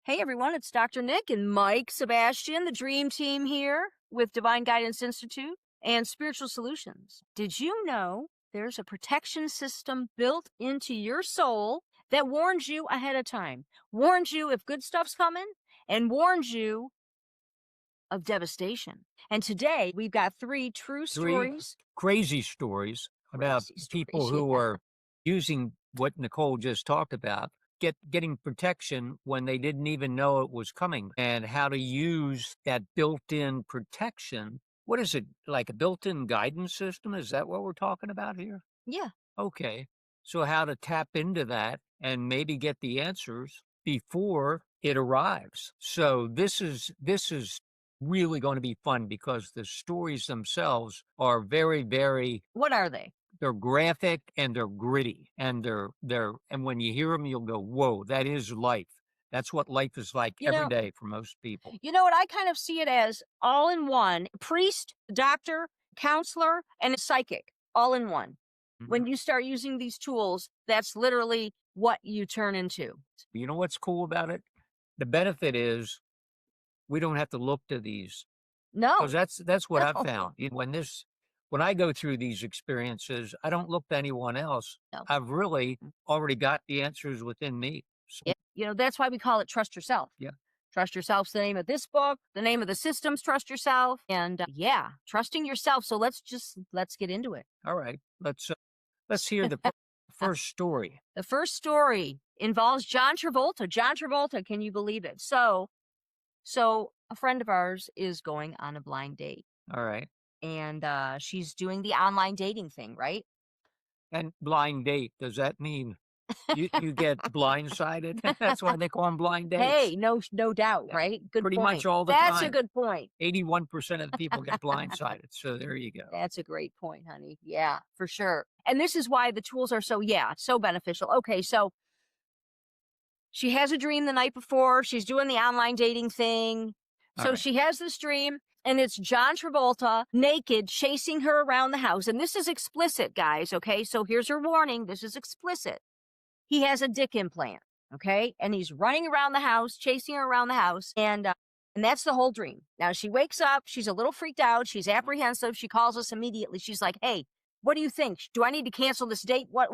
Hey everyone, it's Dr. Nick and Mike Sebastian, the Dream Team here with Divine Guidance Institute and Spiritual Solutions. Did you know there's a protection system built into your soul that warns you ahead of time, warns you if good stuff's coming, and warns you of devastation? And today we've got three true stories. Crazy stories about people who are using what Nicole just talked about, getting protection when they didn't even know it was coming, and how to use that built-in protection. What is it, like a built-in guidance system? Is that what we're talking about here? Yeah. Okay. So how to tap into that and maybe get the answers before it arrives. So this is really going to be fun because the stories themselves are very, very, What are they? they're graphic and they're gritty, and and when you hear them, you'll go, whoa, that is life. That's what life is like every day for most people. You know what? I kind of see it as all in one: priest, doctor, counselor, and a psychic, all in one. When you start using these tools, that's literally what you turn into. You know what's cool about it? The benefit is we don't have to look to these. No. Because that's what No. I've found. When I go through these experiences, I don't look to anyone else. No. I've really already got the answers within me. So, Yeah. You know, that's why we call it Trust Yourself. Yeah. Trust Yourself's the name of this book. The name of the system's Trust Yourself. And trusting yourself. So let's get into it. all right, let's hear the first story. The first story involves John Travolta. John Travolta, can you believe it? So a friend of ours is going on a blind date. All right. And she's doing the online dating thing, right? And blind date, does that mean you get blindsided? That's why they call them blind dates. Hey, no doubt, right? Good Pretty point. much all the That's a time. good point. 81% of the people get blindsided. So there you go. That's a great point, honey. Yeah, for sure. And this is why the tools are so beneficial. Okay, so she has a dream the night before. She's doing the online dating thing. So she has this dream, and it's John Travolta naked chasing her around the house. And this is explicit, guys, okay? So here's her warning. This is explicit. He has a dick implant, okay? And he's running around the house, chasing her around the house. And that's the whole dream. Now, she wakes up. She's a little freaked out. She's apprehensive. She calls us immediately. She's like, hey, what do you think? Do I need to cancel this date? What?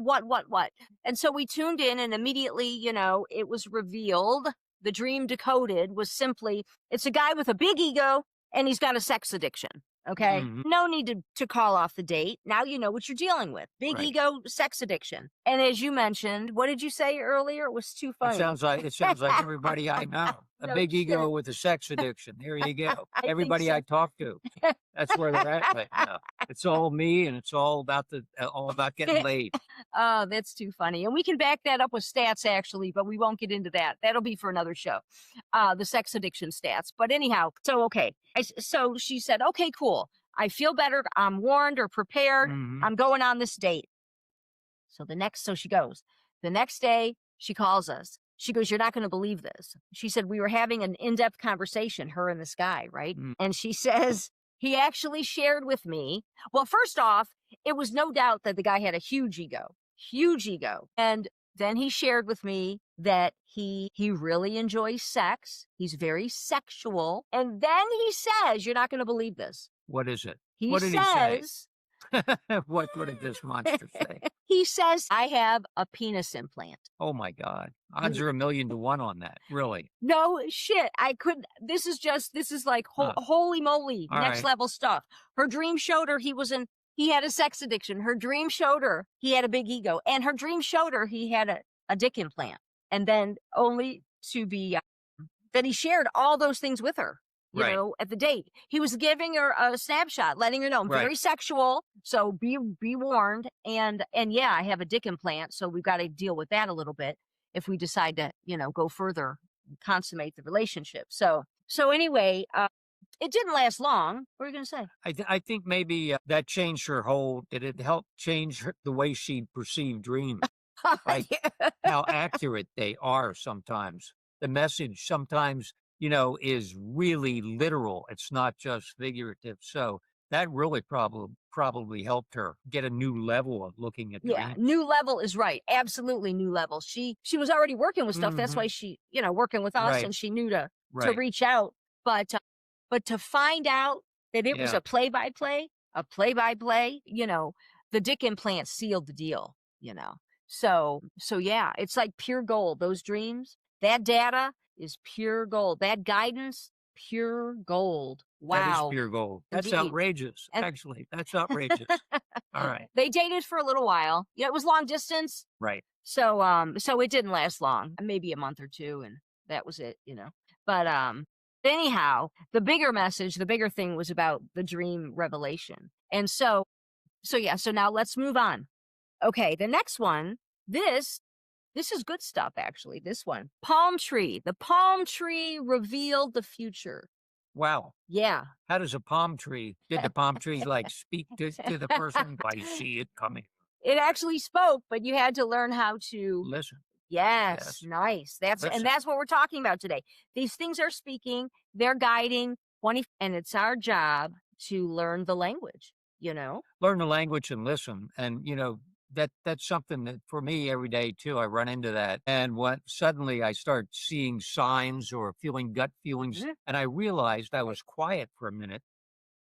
And so we tuned in, and immediately, it was revealed. The dream decoded was simply, it's a guy with a big ego, and he's got a sex addiction. Okay. No need to call off the date. Now you know what you're dealing with. Big ego, sex addiction. And as you mentioned, what did you say earlier? It was too funny. It sounds like everybody I know. A big ego with a sex addiction. There you go. Everybody I talk to. That's where they're at right now. It's all me, and it's all about getting laid. Oh, that's too funny. And we can back that up with stats, actually, but we won't get into that. That'll be for another show. The sex addiction stats. But anyhow, so okay. So she said, okay, cool. I feel better. I'm warned or prepared. I'm going on this date. So she goes. The next day, she calls us. She goes, you're not going to believe this. She said, we were having an in-depth conversation, her and this guy, right? And she says, he actually shared with me. Well, first off, it was no doubt that the guy had a huge ego. And then he shared with me that he really enjoys sex. He's very sexual. And then he says, you're not going to believe this. What is it? What did he say? What did this monster say? He says, I have a penis implant. Oh my God. Odds are 1,000,000 to 1 on that. Really? No shit. This is like holy moly, next level stuff. Her dream showed her he had a sex addiction. Her dream showed her he had a big ego, and her dream showed her he had a dick implant. And then only to be, that he shared all those things with her. At the date, he was giving her a snapshot, letting her know I'm very sexual. So be warned. And yeah, I have a dick implant. So we've got to deal with that a little bit if we decide to, go further and consummate the relationship. So anyway, it didn't last long. What are you going to say? I think maybe that changed did it help change the way she perceived dreams? Like how accurate they are sometimes. The message sometimes, is really literal. It's not just figurative. So that really probably helped her get a new level of looking at Yeah, dreams. new level is right. Absolutely new level. She was already working with stuff. That's why she, working with us, Right. and she knew to Right. reach out. But to find out that it was Yeah. a play-by-play, the dick implant sealed the deal. So yeah, it's like pure gold. Those dreams, that data is pure gold. That guidance, pure gold. That is Wow. pure gold. That's Indeed. outrageous. And Actually, that's outrageous. All right. they dated for a little while. It was long distance. Right. So it didn't last long, maybe a month or two, and that was it. But anyhow, the bigger message, the bigger thing was about the dream revelation. And so yeah, so now let's move on. Okay, the next one, this is good stuff actually. This one. Palm tree. The palm tree revealed the future. Wow. Yeah. How does a palm tree, did the palm tree like speak to the person? I see it coming. It actually spoke, but you had to learn how to Listen. Yes, Yes. nice. Listen. And that's what we're talking about today. These things are speaking, they're guiding 20, and it's our job to learn the language. Learn the language and listen. And that's something that for me every day too, I run into that. And when suddenly I start seeing signs or feeling gut feelings, Mhm. and I realized I was quiet for a minute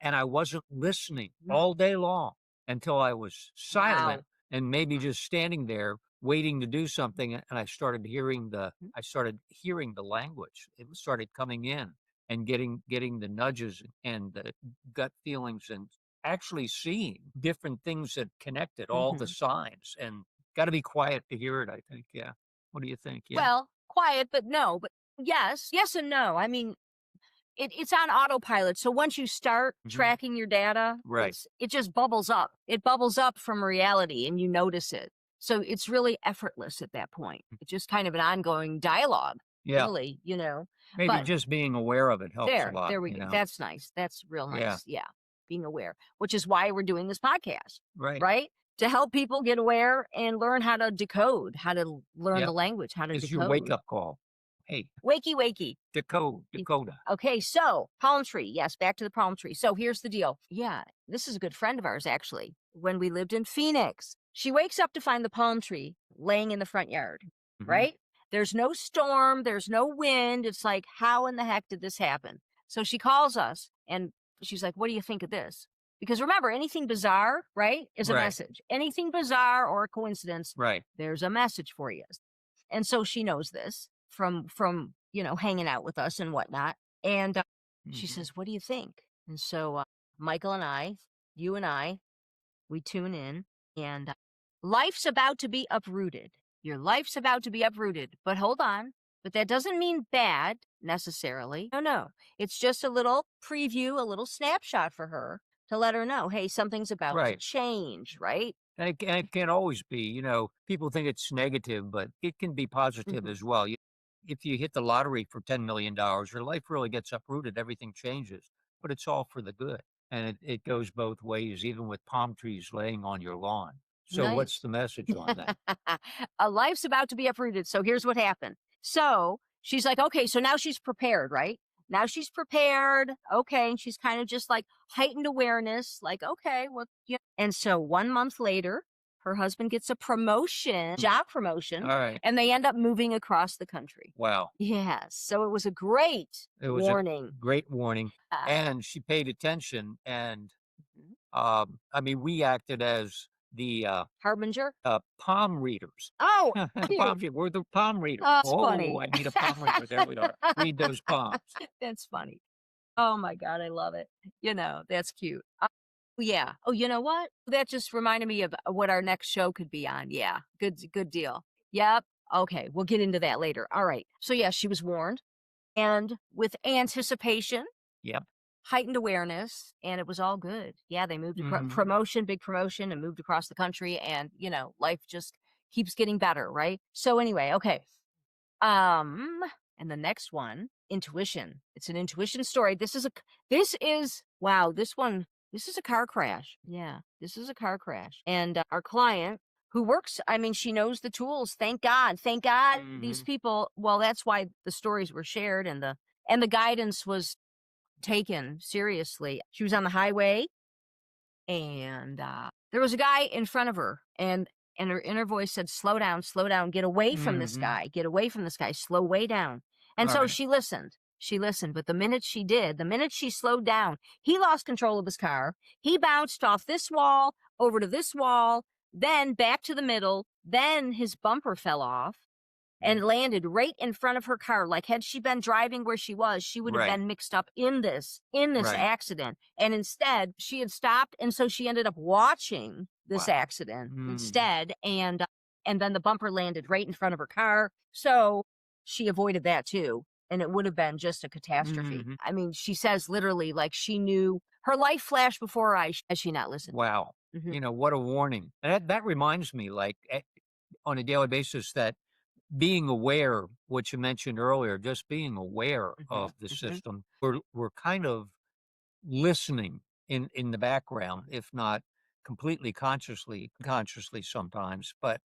and I wasn't listening Mhm. all day long until I was silent Wow. and maybe just standing there waiting to do something. And Mhm. I started hearing the language. It started coming in and getting the nudges and the gut feelings and actually seeing different things that connected all the Mhm. signs, and got to be quiet to hear it, I think. Yeah. What do you think? Yeah. Well, quiet, but no, but yes and no. I mean, it's on autopilot. So once you start Mhm. tracking your data, Right. it just bubbles up. It bubbles up from reality and you notice it. So it's really effortless at that point. It's just kind of an ongoing dialogue, Yeah. really. Maybe But just being aware of it helps a lot, there we go. That's nice. That's real Yeah. nice. Yeah. Being aware, which is why we're doing this podcast, Right. right? To help people get aware and learn how to decode, how to learn the Yep. language, how to It's your wake decode. up call. Hey, Wakey, wakey. Y- Dakota. Okay, so palm tree. Yes, back to the palm tree. So here's the deal. Yeah, this is a good friend of ours, actually. When we lived in Phoenix, she wakes up to find the palm tree laying in the front yard, Mhm. right? There's no storm, there's no wind. It's like, how in the heck did this happen? So she calls us and she's like, what do you think of this? Because remember, anything bizarre, right, is a Right. message. Anything bizarre or a coincidence, Right. there's a message for you. And so she knows this from hanging out with us and whatnot. And she Mhm. says, what do you think? And so Michael and I, you and I, we tune in, and life's about to be uprooted. Your life's about to be uprooted. But hold on. But that doesn't mean bad necessarily. No. It's just a little preview, a little snapshot for her to let her know, hey, something's about to Right. change, right? And it can always be, people think it's negative, but it can be positive Mhm. as well. If you hit the lottery for $10 million, your life really gets uprooted. Everything changes, but it's all for the good. And it goes both ways, even with palm trees laying on your lawn. So what's Nice. the message on that? A life's about to be uprooted. So here's what happened. So she's like, okay, so now she's prepared, right? Now she's prepared. Okay. And she's kind of just like heightened awareness, like, okay, well, yeah. And so 1 month later, her husband gets a promotion, job promotion, All right. and they end up moving across the country. Wow. Yes. So it was a great It was a warning. great warning. Uh, And she paid attention. And mhm. I mean, we acted as the Harbinger. palm readers. Oh, cute. We're the palm readers. Oh, it's Oh, funny. I need a palm reader. There we are. Read those palms. That's funny. Oh my God, I love it. That's cute. Yeah. Oh, you know what? That just reminded me of what our next show could be on. Yeah. Good deal. Yep. Okay. We'll get into that later. All right. So yeah, she was warned, and with anticipation, Yep. heightened awareness, and it was all good. Yeah. They moved Mhm. promotion, big promotion, and moved across the country, and life just keeps getting better. Right. So anyway, okay. Um, and the next one, intuition. It's an intuition story. This is wow, this is a car crash. Yeah, this is a car crash. And our client who works, I mean, she knows the tools. Thank God. Thank God these Mhm. people, well, that's why the stories were shared and the guidance was taken seriously. She was on the highway and there was a guy in front of her, and her inner voice said, slow down, get away from this Mhm. guy, get away from this guy, slow way down. And so Alright. she listened, but the minute she did, the minute she slowed down, he lost control of his car. He bounced off this wall over to this wall, then back to the middle, then his bumper fell off and landed right in front of her car. Like, had she been driving where she was, she would have Right. been mixed up in this Right. accident. And instead, she had stopped, and so she ended up watching this Wow. accident Mm. instead. And then the bumper landed right in front of her car. So she avoided that too. And it would have been just a catastrophe. Mhm. I mean, she says literally, like, she knew her life flashed before her eyes as she not listened. Wow. Mhm, What a warning. And that reminds me, like, on a daily basis that being aware, what you mentioned earlier, just being aware mhm, of the mhm. system, we're kind of listening in the background, if not completely consciously sometimes, but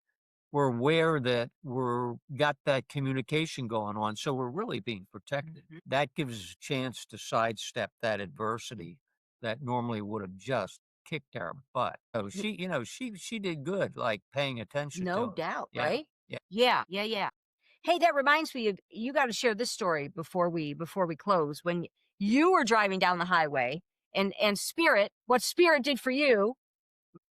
we're aware that we're got that communication going on, so we're really being protected. Mhm. That gives us a chance to sidestep that adversity that normally would have just kicked our butt. So N- she did good, like paying attention to No us. doubt, Yeah, right? yeah. Yeah, yeah, yeah. Hey, that reminds me of, you got to share this story before we close. When you were driving down the highway, and Spirit, what Spirit did for you.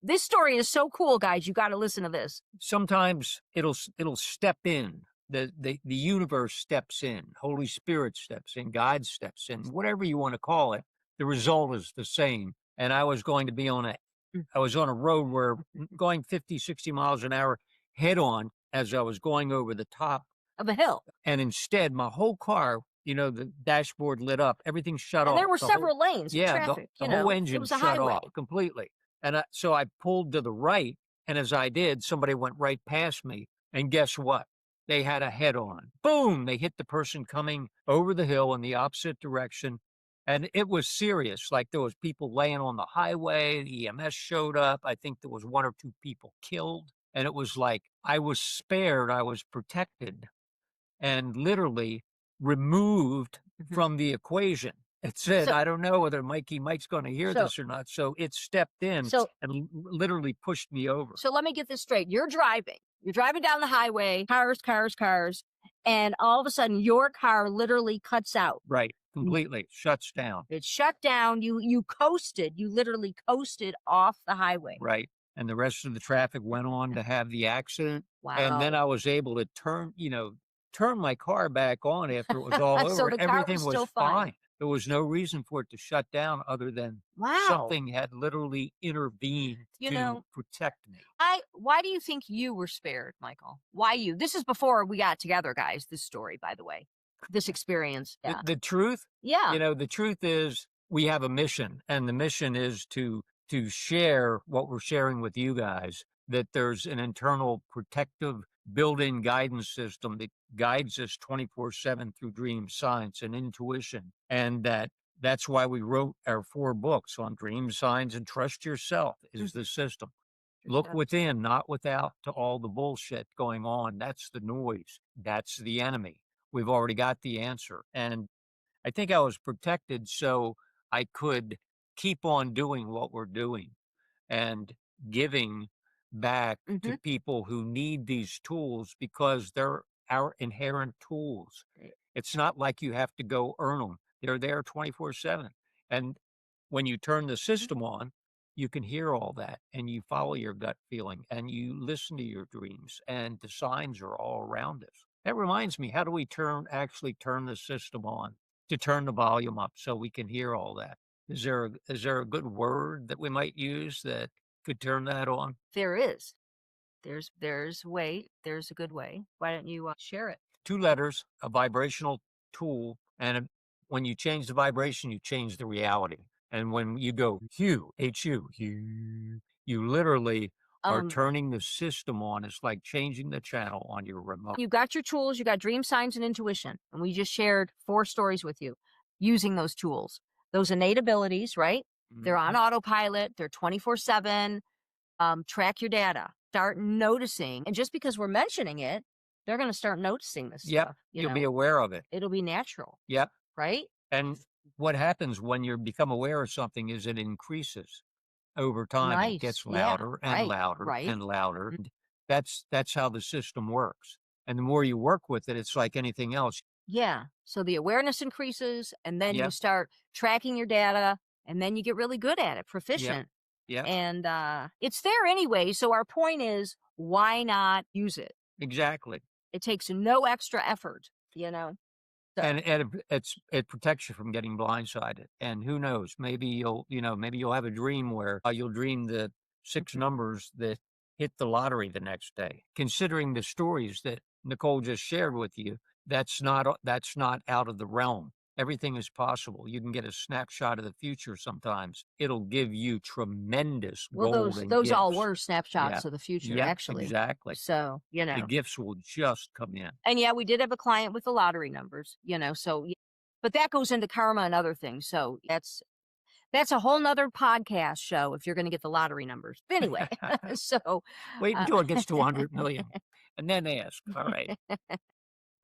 This story is so cool, guys. You got to listen to this. Sometimes it'll step in. The universe steps in. Holy Spirit steps in. God steps in. Whatever you want to call it, the result is the same. And Mm. I was on a road where going 50, 60 miles an hour head on as I was going over the top. Of a hill, And instead, my whole car, the dashboard lit up, everything shut and there off. were several lanes of Yeah, traffic. the whole It engine was a shut highway. off completely. And so I pulled to the right. And as I did, somebody went right past me. And guess what? They had a head on. Boom! They hit the person coming over the hill in the opposite direction. And it was serious. Like there was people laying on the highway. The EMS showed up. I think there was one or two people killed. And it was like I was spared. I was protected and literally removed Mhm. from the equation. It said, So, I don't know whether Mike's going to hear so, this or not. So it stepped in so, and literally pushed me over. so let me get this straight. You're driving. You're driving down the highway, cars, cars, cars, and all of a sudden your car literally cuts out. Right. Mm. Completely shuts down. It shut down. You coasted. You literally coasted off the highway. Right. And the rest of the traffic went on to have the accident. And then Wow. I was able to turn my car back on after it was all So over. the car was Everything was still fine. fine. There was no reason for it to shut down other than Wow. something had literally intervened You to know, protect me. why do you think you were spared, Michael? Why you? This is before we got together, guys. This story, by the way, this experience. The Yeah. the truth Yeah. the truth is we have a mission, and the mission is to share what we're sharing with you guys, that there's an internal protective built-in guidance system that guides us 24/7 through dream science and intuition, and that's why we wrote our 4 books on dream signs and trust yourself is Mm. the system. Look Yourself. within, not without, to all the bullshit going on. That's the noise. That's the enemy. We've already got the answer. And I think I was protected so I could keep on doing what we're doing and giving back to Mhm. people who need these tools because they're our inherent tools. Right. It's not like you have to go earn them. They're there 24/7. And when you turn the Mhm. system on, you can hear all that and you follow your gut feeling and you listen to your dreams and the signs are all around us. That reminds me, how do we actually turn the system on to turn the volume up so we can hear all that? Is there a good word that we might use that could turn that on? There is. There's a way. There's a good way. Why don't you share it? 2 letters, a vibrational tool, and when you change the vibration, you change the reality. And when you go hue, hue, you literally are Um, turning the system on. It's like changing the channel on your remote. you got your tools. You got dream signs and intuition, and we just shared 4 stories with you using those tools, those innate abilities. Right? They're on Mhm. autopilot. They're 24/7. Track your data. Start noticing, and just because we're mentioning it, they're going to start noticing this Yep, stuff. you'll be aware of it. It'll be natural, Yep. right? And what happens when you become aware of something is it increases. over time, it Nice. gets Yeah. louder and Right. louder Right. and louder. And that's how the system works. And the more you work with it, it's like anything else. Yeah. So the awareness increases, and then you Yep, start tracking your data, and then you get really good at it, yep, proficient. yep, And it's there anyway. So our point is, why not use it? exactly. It takes no extra effort, you know? So, It protects you from getting blindsided. And who knows, maybe maybe you'll have a dream where you'll dream the 6 numbers that hit the lottery the next day. Considering the stories that Nicole just shared with you, that's not out of the realm. Everything is possible. You can get a snapshot of the future sometimes. It'll give you tremendous well, golden those all gifts. were Yeah. snapshots of the future, Yep, actually. exactly. So, The gifts will just come in. and yeah, we did have a client with the lottery numbers, so, but that goes into karma and other things. So that's a whole nother podcast show if you're going to get the lottery numbers. But anyway, so, Wait uh, until it gets to 100,000,000 and then ask. All right.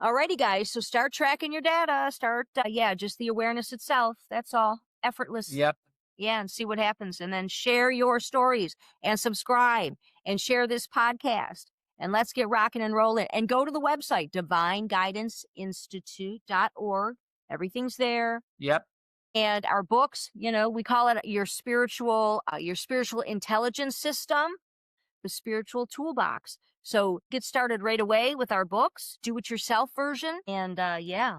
alrighty, guys. So start tracking your data. Start, just the awareness itself. That's all. Effortless. Yep. Yeah, and see what happens. And then share your stories and subscribe and share this podcast. And let's get rocking and rolling. And go to the website, divineguidanceinstitute.org. Everything's there. Yep. And our books, we call it your spiritual intelligence system, the spiritual toolbox. So get started right away with our books, do it yourself version. And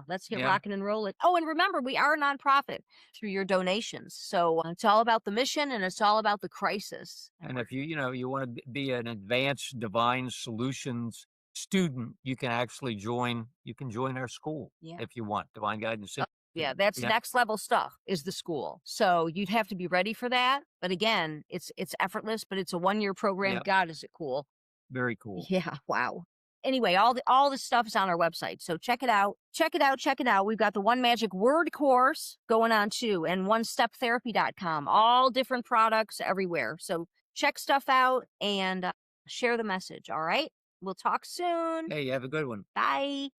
let's get Yeah. rocking and rolling. Oh, and remember, we are a nonprofit through your donations. So it's all about the mission and it's all about the crisis. And if you want to be an advanced divine solutions student, you can actually join our school Yeah. if you want, Divine Guidance Yeah, Institute. that's Yeah. next level stuff is the school. So you'd have to be ready for that. But again, it's effortless, but it's a 1-year program. Yep. God, is it cool? Very cool. Yeah, wow. Anyway, all this stuff is on our website. So check it out. Check it out. Check it out. We've got the One Magic Word course going on too, and onesteptherapy.com. All different products everywhere. So check stuff out and share the message. All right. We'll talk soon. Hey, you have a good one. Bye.